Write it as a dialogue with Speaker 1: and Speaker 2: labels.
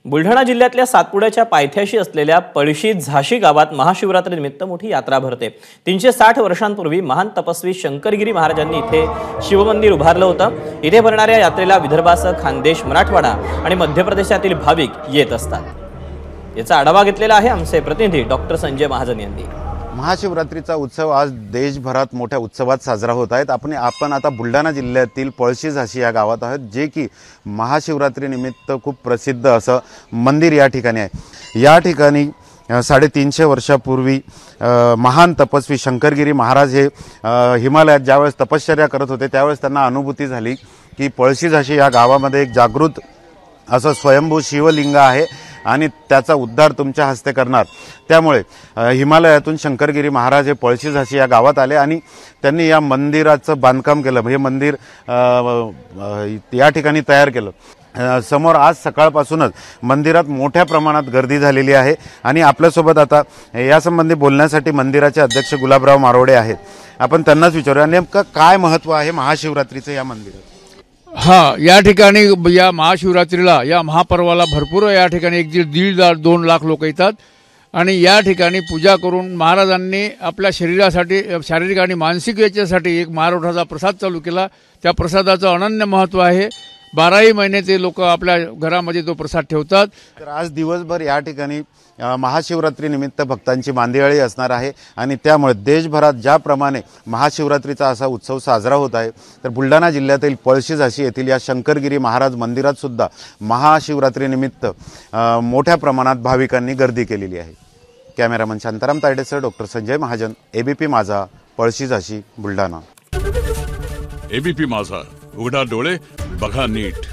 Speaker 1: बुलढाणा जिल्ह्यातल्या सातपुड्याच्या पायथ्याशी असलेल्या पळशी झाशी गावात महाशिवरात्रीनिमित्त मोठी यात्रा भरते। 360 वर्षांपूर्वी महान तपस्वी शंकरगिरी महाराजांनी इथे शिवमंदिर उभारलं होतं। इथे भरणाऱ्या यात्रेला विदर्भासह खानदेश, मराठवाडा आणि मध्य प्रदेशातील भाविक येत असतात। याचा आढावा घेतलेला आहे आमचे प्रतिनिधी डॉक्टर संजय महाजन यांनी।
Speaker 2: महाशिवरात्रीचा उत्सव आज देशभरात मोठ्या उत्सवात साजरा होत आहे। आपण आता बुलढाणा जिल्ह्यातील पळशी झाशी या गावात आहोत, जे की महाशिवरात्रीनिमित्त खूप प्रसिद्ध असं मंदिर या ठिकाणी आहे। या ठिकाणी 350 वर्षापूर्वी महान तपस्वी शंकरगिरी महाराज हे हिमालयात ज्यावेळेस तपश्चर्या करत होते त्यावेळेस त्यांना अनुभूती झाली की पळशी झाशी या गावामध्ये एक जागृत असं स्वयंभू शिवलिंग आहे आणि त्याचा उद्धार तुमच्या हस्ते करणार। त्यामुळे हिमालयातून शंकरगिरी महाराज हे पळशी झाशी या गावात आले आणि त्यांनी या मंदिराचं बांधकाम केलं। हे मंदिर या ठिकाणी तयार केलं। समोर आज सकाळपासूनच मंदिरात मोठ्या प्रमाणात गर्दी झालेली आहे आणि आपल्यासोबत आता यासंबंधी बोलण्यासाठी मंदिराचे अध्यक्ष गुलाबराव मारोडे आहेत। आपण त्यांनाच विचारूया नेमकं काय महत्त्व आहे महाशिवरात्रीचं या मंदिरात।
Speaker 3: या ठिकाणी या महाशिवरात्रीला या महापर्वाला भरपूर या ठिकाणी 1.5-2 लाख लोक येतात आणि या ठिकाणी पूजा करून महाराजांनी आपल्या शरीरासाठी शारीरिक आणि मानसिक याच्यासाठी एक महारोठाचा प्रसाद चालू केला। त्या प्रसादाचं अनन्य महत्त्व आहे। 12ही महिने ते लोक आपल्या घरामध्ये तो प्रसाद ठेवतात।
Speaker 2: तर आज दिवसभर या ठिकाणी महाशिवरात्रीनिमित्त भक्तांची मांदियाळी असणार आहे आणि त्यामुळे देशभरात ज्याप्रमाणे महाशिवरात्रीचा असा उत्सव साजरा होत आहे तर बुलढाणा जिल्ह्यातील पळशी झाशी येथील या शंकरगिरी महाराज मंदिरात सुद्धा महाशिवरात्रीनिमित्त मोठ्या प्रमाणात भाविकांनी गर्दी केलेली आहे। कॅमेरामन शांताराम तायडेसह डॉक्टर संजय महाजन, एबीपी माझा, पळशी झाशी, बुलढाणा।
Speaker 4: एबीपी माझा, उघडा डोळे बघा नीट।